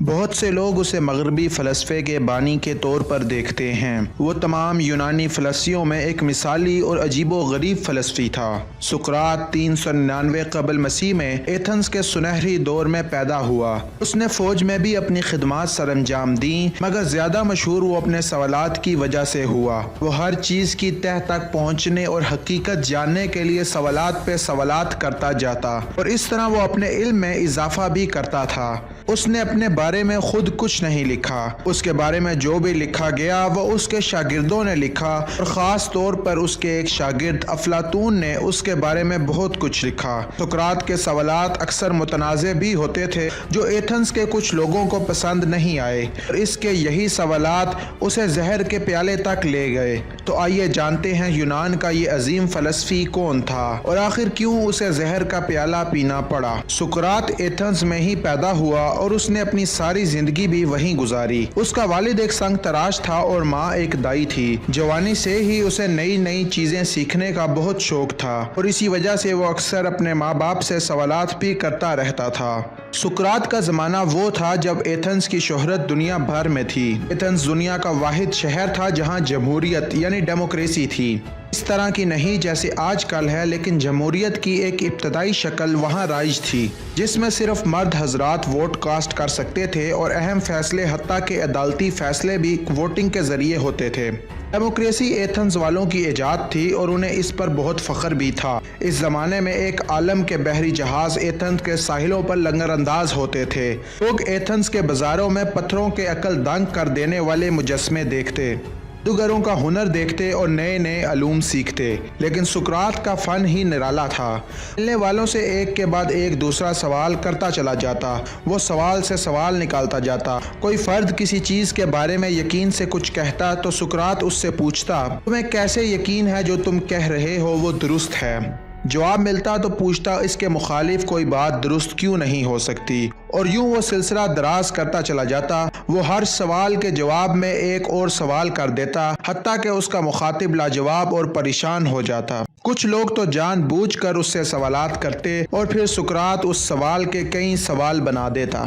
بہت سے لوگ اسے مغربی فلسفے کے بانی کے طور پر دیکھتے ہیں۔ وہ تمام یونانی فلسفیوں میں ایک مثالی اور عجیب و غریب فلسفی تھا۔ سقراط 399 قبل مسیح میں ایتھنز کے سنہری دور میں پیدا ہوا۔ اس نے فوج میں بھی اپنی خدمات سر انجام دیں، مگر زیادہ مشہور وہ اپنے سوالات کی وجہ سے ہوا۔ وہ ہر چیز کی تہ تک پہنچنے اور حقیقت جاننے کے لیے سوالات پہ سوالات کرتا جاتا، اور اس طرح وہ اپنے علم میں اضافہ بھی کرتا تھا۔ اس نے اپنے بارے میں خود کچھ نہیں لکھا۔ اس کے بارے میں جو بھی لکھا گیا وہ اس کے شاگردوں نے لکھا، اور خاص طور پر اس کے ایک شاگرد افلاطون نے اس کے بارے میں بہت کچھ لکھا۔ سقراط کے سوالات اکثر متنازع بھی ہوتے تھے، جو ایتھنز کے کچھ لوگوں کو پسند نہیں آئے، اور اس کے یہی سوالات اسے زہر کے پیالے تک لے گئے۔ تو آئیے جانتے ہیں یونان کا یہ عظیم فلسفی کون تھا، اور آخر کیوں اسے زہر کا پیالہ پینا پڑا۔ سقراط ایتھنز میں ہی پیدا ہوا اور اس نے اپنی ساری زندگی بھی وہیں گزاری۔ اس کا والد ایک سنگ تراش تھا اور ماں ایک دائی تھی۔ جوانی سے ہی اسے نئی نئی چیزیں سیکھنے کا بہت شوق تھا، اور اسی وجہ سے وہ اکثر اپنے ماں باپ سے سوالات بھی کرتا رہتا تھا۔ سقراط کا زمانہ وہ تھا جب ایتھنز کی شہرت دنیا بھر میں تھی۔ ایتھنز دنیا کا واحد شہر تھا جہاں جمہوریت یعنی ڈیموکریسی تھی۔ اس طرح کی نہیں جیسے آج کل ہے، لیکن جمہوریت کی ایک ابتدائی شکل وہاں رائج تھی، جس میں صرف مرد حضرات ووٹ کاسٹ کر سکتے تھے، اور اہم فیصلے حتیٰ کہ عدالتی فیصلے بھی ووٹنگ کے ذریعے ہوتے تھے۔ ڈیموکریسی ایتھنز والوں کی ایجاد تھی، اور انہیں اس پر بہت فخر بھی تھا۔ اس زمانے میں ایک عالم کے بحری جہاز ایتھنز کے ساحلوں پر لنگر انداز ہوتے تھے۔ لوگ ایتھنز کے بازاروں میں پتھروں کے عقل دنگ کر دینے والے مجسمے دیکھتے، جادوگروں کا ہنر دیکھتے اور نئے نئے علوم سیکھتے۔ لیکن سقراط کا فن ہی نرالا تھا۔ ملنے والوں سے ایک کے بعد ایک دوسرا سوال کرتا چلا جاتا، وہ سوال سے سوال نکالتا جاتا۔ کوئی فرد کسی چیز کے بارے میں یقین سے کچھ کہتا تو سقراط اس سے پوچھتا، تمہیں کیسے یقین ہے جو تم کہہ رہے ہو وہ درست ہے؟ جواب ملتا تو پوچھتا، اس کے مخالف کوئی بات درست کیوں نہیں ہو سکتی؟ اور یوں وہ سلسلہ دراز کرتا چلا جاتا۔ وہ ہر سوال کے جواب میں ایک اور سوال کر دیتا، حتیٰ کہ اس کا مخاطب لاجواب اور پریشان ہو جاتا۔ کچھ لوگ تو جان بوجھ کر اس سے سوالات کرتے، اور پھر سقراط اس سوال کے کئی سوال بنا دیتا۔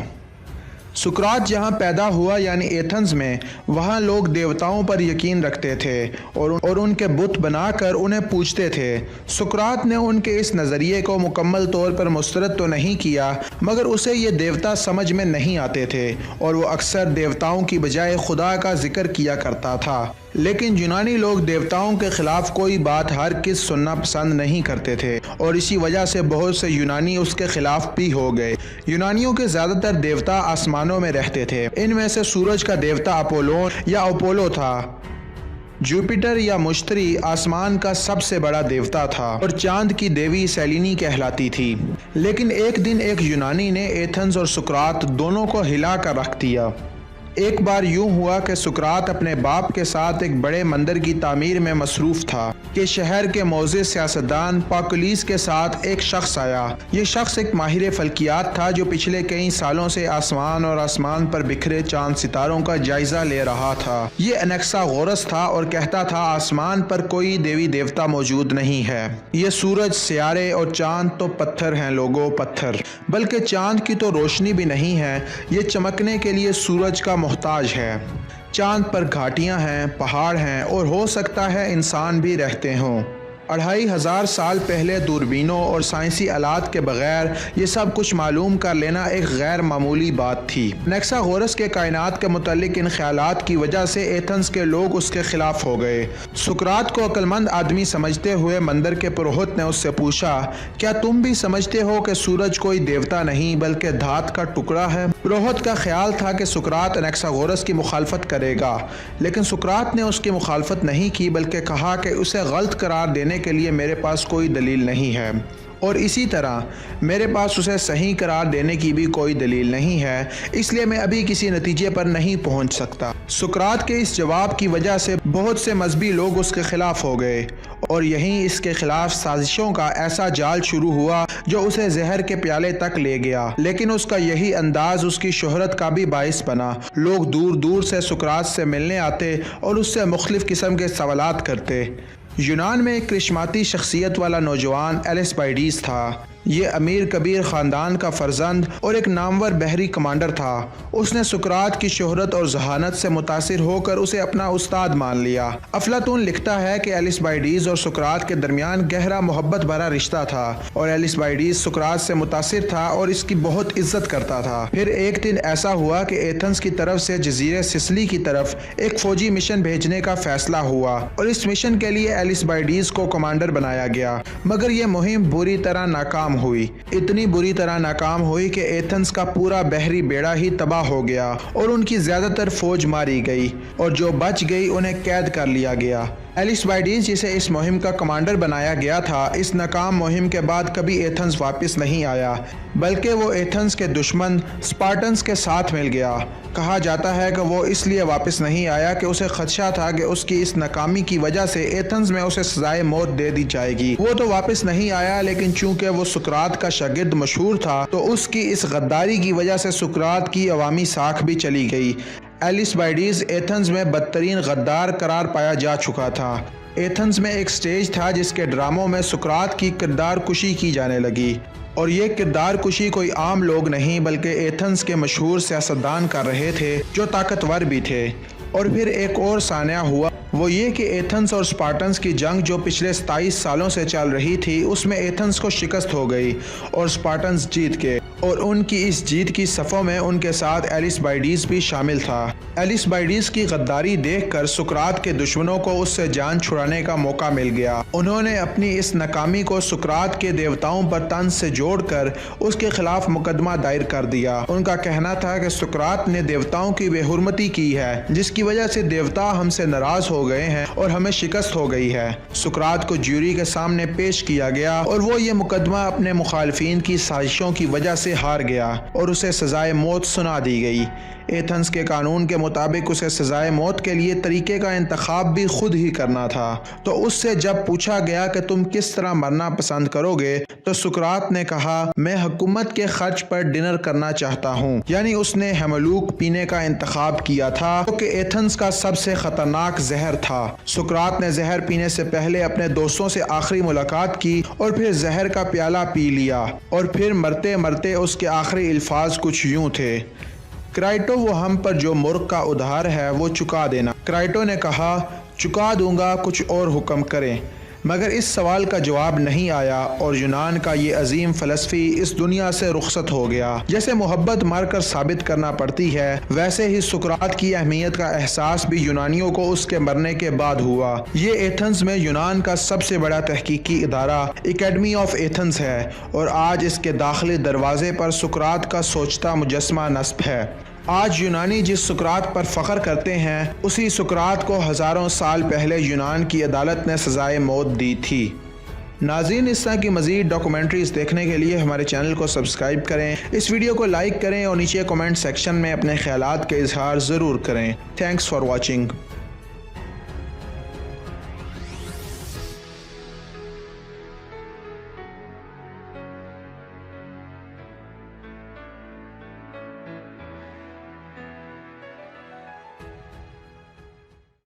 سقراط جہاں پیدا ہوا یعنی ایتھنز میں، وہاں لوگ دیوتاؤں پر یقین رکھتے تھے، اور ان کے بت بنا کر انہیں پوجتے تھے۔ سقراط نے ان کے اس نظریے کو مکمل طور پر مسترد تو نہیں کیا، مگر اسے یہ دیوتا سمجھ میں نہیں آتے تھے، اور وہ اکثر دیوتاؤں کی بجائے خدا کا ذکر کیا کرتا تھا۔ لیکن یونانی لوگ دیوتاؤں کے خلاف کوئی بات ہرگز سننا پسند نہیں کرتے تھے، اور اسی وجہ سے بہت سے یونانی اس کے خلاف بھی ہو گئے۔ یونانیوں کے زیادہ تر دیوتا آسمانوں میں رہتے تھے۔ ان میں سے سورج کا دیوتا اپولون یا اپولو تھا۔ جوپیٹر یا مشتری آسمان کا سب سے بڑا دیوتا تھا، اور چاند کی دیوی سیلینی کہلاتی تھی۔ لیکن ایک دن ایک یونانی نے ایتھنز اور سقراط دونوں کو ہلا کر رکھ دیا۔ ایک بار یوں ہوا کہ سقراط اپنے باپ کے ساتھ ایک بڑے مندر کی تعمیر میں مصروف تھا کہ شہر کے معزز سیاستدان پاکولیس کے ساتھ ایک شخص آیا۔ یہ شخص ایک ماہر فلکیات تھا جو پچھلے کئی سالوں سے آسمان اور آسمان پر بکھرے چاند ستاروں کا جائزہ لے رہا تھا۔ یہ انکساغورس تھا اور کہتا تھا آسمان پر کوئی دیوی دیوتا موجود نہیں ہے۔ یہ سورج، سیارے اور چاند تو پتھر ہیں لوگوں، پتھر۔ بلکہ چاند کی تو روشنی بھی نہیں ہے، یہ چمکنے کے لیے سورج کا محتاج ہے۔ چاند پر گھاٹیاں ہیں، پہاڑ ہیں، اور ہو سکتا ہے انسان بھی رہتے ہوں۔ 2500 سال پہلے دوربینوں اور سائنسی آلات کے بغیر یہ سب کچھ معلوم کر لینا ایک غیر معمولی بات تھی۔ انکساغورس کے کائنات کے متعلق ان خیالات کی وجہ سے ایتھنز کے لوگ اس کے خلاف ہو گئے۔ سقراط کو عقل مند آدمی سمجھتے ہوئے مندر کے پروہت نے اس سے پوچھا، کیا تم بھی سمجھتے ہو کہ سورج کوئی دیوتا نہیں بلکہ دھات کا ٹکڑا ہے؟ پروہت کا خیال تھا کہ سقراط انکساغورس کی مخالفت کرے گا، لیکن سقراط نے اس کی مخالفت نہیں کی، بلکہ کہا کہ اسے غلط قرار دینے کے لیے میرے پاس کوئی دلیل نہیں ہے، اور اسی طرح میرے پاس اسے صحیح قرار دینے کی بھی کوئی دلیل نہیں ہے، اس لیے میں ابھی کسی نتیجے پر نہیں پہنچ سکتا۔ سقراط کے اس جواب کی وجہ سے بہت سے مذہبی لوگ اس کے خلاف ہو گئے، اور یہیں اس کے خلاف سازشوں کا ایسا جال شروع ہوا جو اسے زہر کے پیالے تک لے گیا۔ لیکن اس کا یہی انداز اس کی شہرت کا بھی باعث بنا۔ لوگ دور دور سے سقراط سے ملنے آتے اور اس سے مختلف قسم کے سوالات کرتے۔ یونان میں ایک کرشماتی شخصیت والا نوجوان ایلسبائیڈس تھا۔ یہ امیر کبیر خاندان کا فرزند اور ایک نامور بحری کمانڈر تھا۔ اس نے سقراط کی شہرت اور ذہانت سے متاثر ہو کر اسے اپنا استاد مان لیا۔ افلاطون لکھتا ہے کہ ایلسبائیڈیز اور سقراط کے درمیان گہرا محبت بھرا رشتہ تھا اور ایلسبائیڈیز سقراط سے متاثر تھا اور اس کی بہت عزت کرتا تھا۔ پھر ایک دن ایسا ہوا کہ ایتھنز کی طرف سے جزیرے سسلی کی طرف ایک فوجی مشن بھیجنے کا فیصلہ ہوا اور اس مشن کے لیے ایلسبائیڈیز کو کمانڈر بنایا گیا، مگر یہ مہم بری طرح ناکام ہوئی۔ اتنی بری طرح ناکام ہوئی کہ ایتھنز کا پورا بحری بیڑا ہی تباہ ہو گیا اور ان کی زیادہ تر فوج ماری گئی اور جو بچ گئی انہیں قید کر لیا گیا۔ ایلسبائیڈیز جسے اس مہم کا کمانڈر بنایا گیا تھا، اس ناکام مہم کے بعد کبھی ایتھنز واپس نہیں آیا، بلکہ وہ ایتھنز کے دشمن اسپارٹنز کے ساتھ مل گیا۔ کہا جاتا ہے کہ وہ اس لیے واپس نہیں آیا کہ اسے خدشہ تھا کہ اس کی اس ناکامی کی وجہ سے ایتھنز میں اسے سزائے موت دے دی جائے گی۔ وہ تو واپس نہیں آیا، لیکن چونکہ وہ سقراط کا شاگرد مشہور تھا تو اس کی اس غداری کی وجہ سے سقراط کی عوامی ساکھ بھی چلی گئی۔ ایلسبائیڈیز ایتھنز میں بدترین غدار قرار پایا جا چکا تھا۔ ایتھنز میں ایک سٹیج تھا جس کے ڈراموں میں سقراط کی کردار کشی کی جانے لگی، اور یہ کردار کشی کوئی عام لوگ نہیں بلکہ ایتھنز کے مشہور سیاستدان کر رہے تھے جو طاقتور بھی تھے۔ اور پھر ایک اور سانحہ ہوا، وہ یہ کہ ایتھنز اور اسپارٹنز کی جنگ جو پچھلے 27 سالوں سے چل رہی تھی، اس میں ایتھنز کو شکست ہو گئی اور اسپارٹنز جیت گئے، اور ان کی اس جیت کی صفوں میں ان کے ساتھ ایلسبائیڈیز بھی شامل تھا۔ ایلسبائیڈیز کی غداری دیکھ کر سقراط کے دشمنوں کو اس سے جان چھڑانے کا موقع مل گیا۔ انہوں نے اپنی اس ناکامی کو سقراط کے دیوتاؤں پر طنز سے جوڑ کر اس کے خلاف مقدمہ دائر کر دیا۔ ان کا کہنا تھا کہ سقراط نے دیوتاؤں کی بے حرمتی کی ہے، جس کی وجہ سے دیوتا ہم سے ناراض ہو گئے ہیں اور ہمیں شکست ہو گئی ہے۔ سقراط کو جیوری کے سامنے پیش کیا گیا اور وہ یہ مقدمہ اپنے مخالفین کی سازشوں کی وجہ سے ہار گیا اور اسے سزائے موت سنا دی گئی۔ ایتھنز کے قانون کے مطابق اسے سزائے موت کے لیے طریقے کا انتخاب بھی خود ہی کرنا تھا۔ تو اس سے جب پوچھا گیا کہ تم کس طرح مرنا پسند کرو گے تو سقراط نے کہا، میں حکومت کے خرچ پر ڈنر کرنا چاہتا ہوں، یعنی اس نے ہیملوک پینے کا انتخاب کیا تھا جو کہ ایتھنز کا سب سے خطرناک زہر تھا۔ سقراط نے زہر پینے سے پہلے اپنے دوستوں سے آخری ملاقات کی اور پھر زہر کا پیالہ پی لیا، اور پھر مرتے مرتے اس کے آخری الفاظ کچھ یوں تھے، کرائٹو وہ ہم پر جو مرغ کا ادھار ہے وہ چکا دینا۔ کرائٹو نے کہا، چکا دوں گا، کچھ اور حکم کریں۔ مگر اس سوال کا جواب نہیں آیا اور یونان کا یہ عظیم فلسفی اس دنیا سے رخصت ہو گیا۔ جیسے محبت مر کر ثابت کرنا پڑتی ہے، ویسے ہی سقراط کی اہمیت کا احساس بھی یونانیوں کو اس کے مرنے کے بعد ہوا۔ یہ ایتھنز میں یونان کا سب سے بڑا تحقیقی ادارہ اکیڈمی آف ایتھنز ہے، اور آج اس کے داخلی دروازے پر سقراط کا سوچتا مجسمہ نصب ہے۔ آج یونانی جس سقراط پر فخر کرتے ہیں، اسی سقراط کو ہزاروں سال پہلے یونان کی عدالت نے سزائے موت دی تھی۔ ناظرین، اس طرح کی مزید ڈاکومنٹریز دیکھنے کے لیے ہمارے چینل کو سبسکرائب کریں، اس ویڈیو کو لائک کریں اور نیچے کمنٹ سیکشن میں اپنے خیالات کا اظہار ضرور کریں۔ Thanks for watching.